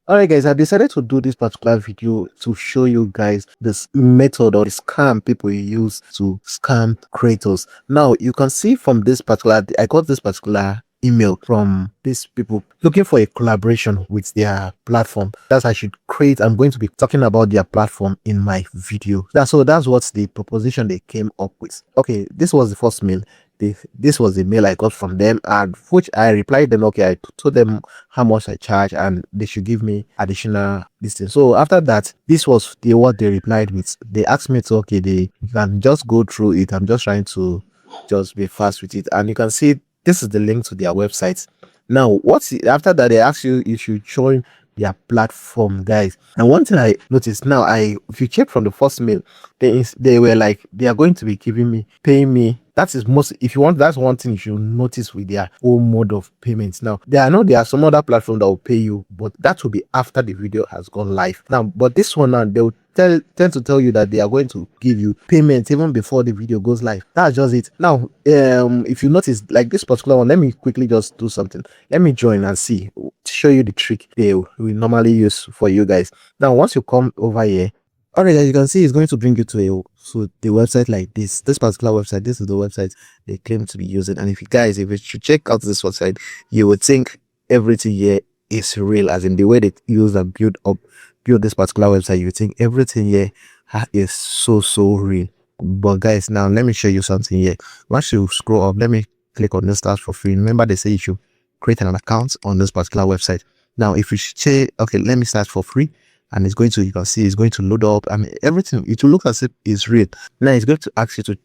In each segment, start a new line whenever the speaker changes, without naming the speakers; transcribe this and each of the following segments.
Alright guys, I decided to do this particular video to show you guys this method or the scam people use to scam creators. Now you can see from this particular, I got this particular email from these people looking for a collaboration with their platform. That's I should create. I'm going to be talking about their platform in my video. That's what's the proposition they came up with. Okay, this was the first mail. This was the mail I got from them, and which I replied them. Okay, I told them how much I charge, and they should give me additional distance. So after that, this was what they replied with. They asked me to, okay, you can just go through it. I'm just trying to just be fast with it, and you can see this is the link to their website. Now, after that, they ask you should join their platform, guys. And one thing I noticed now, if you check from the first mail, they were like they are going to be paying me. That is most, if you want, that's one thing you should notice with their own mode of payments. Now, there are some other platform that will pay you, but that will be after the video has gone live. Now, but this one now, they'll tend to tell you that they are going to give you payment even before the video goes live. That's just it. Now, if you notice, like this particular one, let me quickly just do something. Let me join and see, show you the trick they will normally use for you guys. Now, once you come over here, all right, as you can see, it's going to bring you to the website like this. This particular website, this is the website they claim to be using. And if you should check out this website, you would think everything here is real, as in the way they use and build this particular website. You think everything here is so real. But guys, now let me show you something here. Once you scroll up, let me click on this start for free. Remember, they say you should create an account on this particular website. Now, if you say, okay, let me start for free, and it's going to, you can see it's going to load up. I mean, everything, it will look as if it's real. Now it's going to ask you to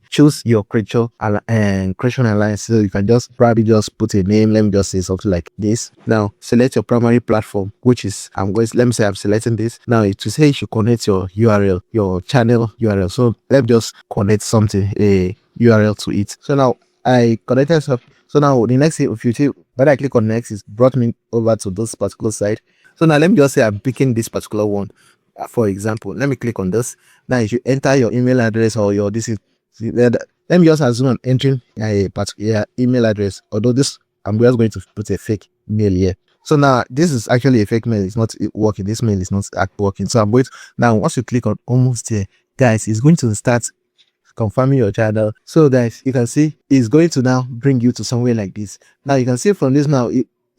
choose your creation alliance. So you can just probably just put a name. Let me just say something like this. Now select your primary platform, which is, let me say I'm selecting this. Now it will say you should connect your URL, your channel URL. So let me just connect something, a URL to it. So now I connected stuff. So now the next thing, if you see, when I click on next, it's brought me over to this particular site. So now let me just say I'm picking this particular one. For example, let me click on this. Now you should enter your email address or your let me just assume I'm entering a particular email address. Although I'm just going to put a fake mail here. So now this is actually a fake mail. It's not working. This mail is not working. So I'm going to, now once you click on almost there, guys, it's going to start confirming your channel. So guys, you can see it's going to now bring you to somewhere like this. Now you can see from this now,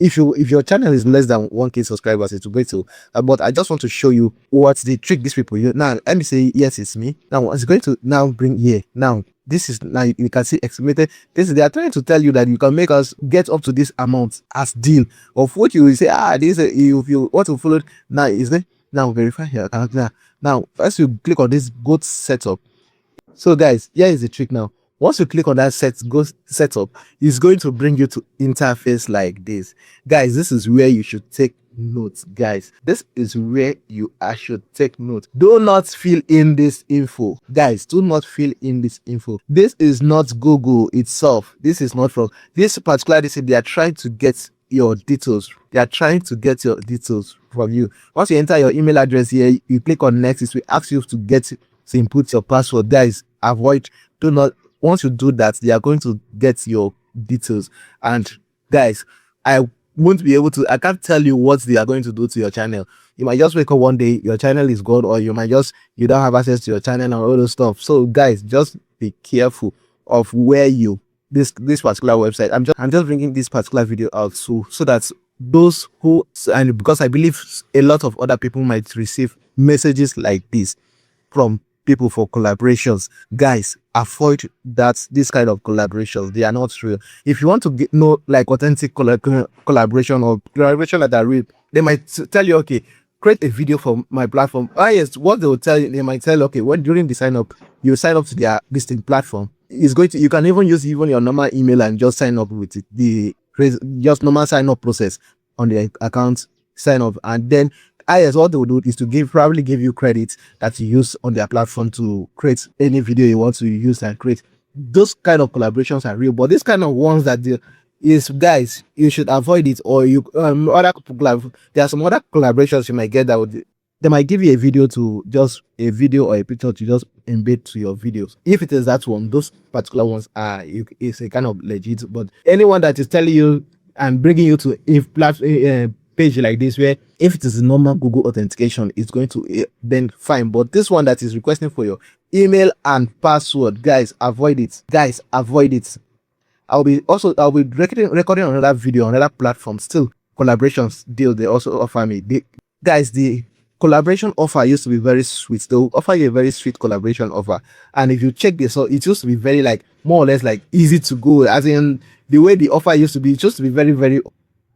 if your channel is less than 1k subscribers, it will go to but I just want to show you what's the trick these people use. Now let me say yes, it's me. Now it's going to now bring here. Now this is, now you can see estimated. They are trying to tell you that you can make us get up to this amount as deal of what you will say. This if you want to follow. Now is it now verify your account. Now first you click on this go setup. So guys, here is the trick. Now once you click on that setup, it's going to bring you to interface like this. Guys, this is where you should take notes. Guys, this is where you should take notes. Do not fill in this info. Guys, do not fill in this info. This is not Google itself. This is not from this particular. They are trying to get your details. They are trying to get your details from you. Once you enter your email address here, you click on next. It will ask you to input your password. Guys, do not. Once you do that, they are going to get your details. And guys, I can't tell you what they are going to do to your channel. You might just wake up one day, your channel is gone, or you don't have access to your channel and all those stuff. So guys, just be careful of where this particular website. I'm just bringing this particular video out so that those who, and because I believe a lot of other people might receive messages like this from people for collaborations. Guys, avoid this kind of collaborations. They are not real. If you want to know like authentic collaboration or collaboration that are real, they might tell you, okay, create a video for my platform. Yes, what they will tell you, they might tell, okay, when during the sign up, you sign up to their listing platform. You can even use your normal email and just sign up with it. Just normal sign up process on the account, sign up, and then what they will do is to probably give you credit that you use on their platform to create any video you want to use and create. Those kind of collaborations are real, but this kind of ones that guys, you should avoid it. Or there are some other collaborations you might get that they might give you a video or a picture to just embed to your videos. If it is that one, those particular ones it's a kind of legit. But anyone that is telling you and bringing you to page like this, where if it is a normal Google authentication, it's going to then fine. But this one that is requesting for your email and password, guys, avoid it. Guys, avoid it. I'll be recording another video on another platform. Still collaborations deal they also offer me. Guys, the collaboration offer used to be very sweet. They'll offer you a very sweet collaboration offer. And if you check this out, it used to be very like more or less like easy to go. As in the way the offer used to be, it used to be very, very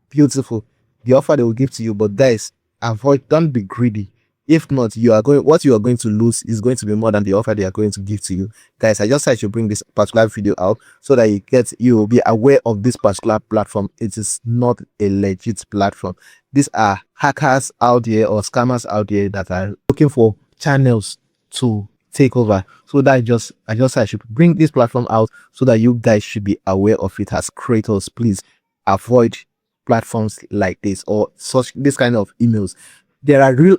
beautiful. The offer they will give to you. But guys, avoid, don't be greedy. If not, what you are going to lose is going to be more than the offer they are going to give to you. Guys, I just said I should bring this particular video out so that you will be aware of this particular platform. It is not a legit platform. These are hackers out there or scammers out there that are looking for channels to take over. So that I just said I should bring this platform out so that you guys should be aware of it. As creators, please avoid platforms like this or this kind of emails. There are real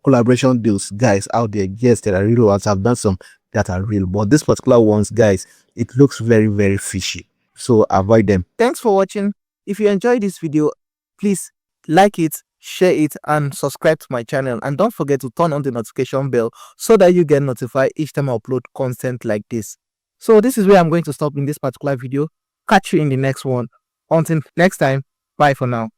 collaboration deals, guys, out there. Yes, there are real ones. I've done some that are real, but this particular ones, guys, it looks very, very fishy. So avoid them. Thanks for watching. If you enjoyed this video, please like it, share it, and subscribe to my channel. And don't forget to turn on the notification bell so that you get notified each time I upload content like this. So this is where I'm going to stop in this particular video. Catch you in the next one. Until next time, bye for now.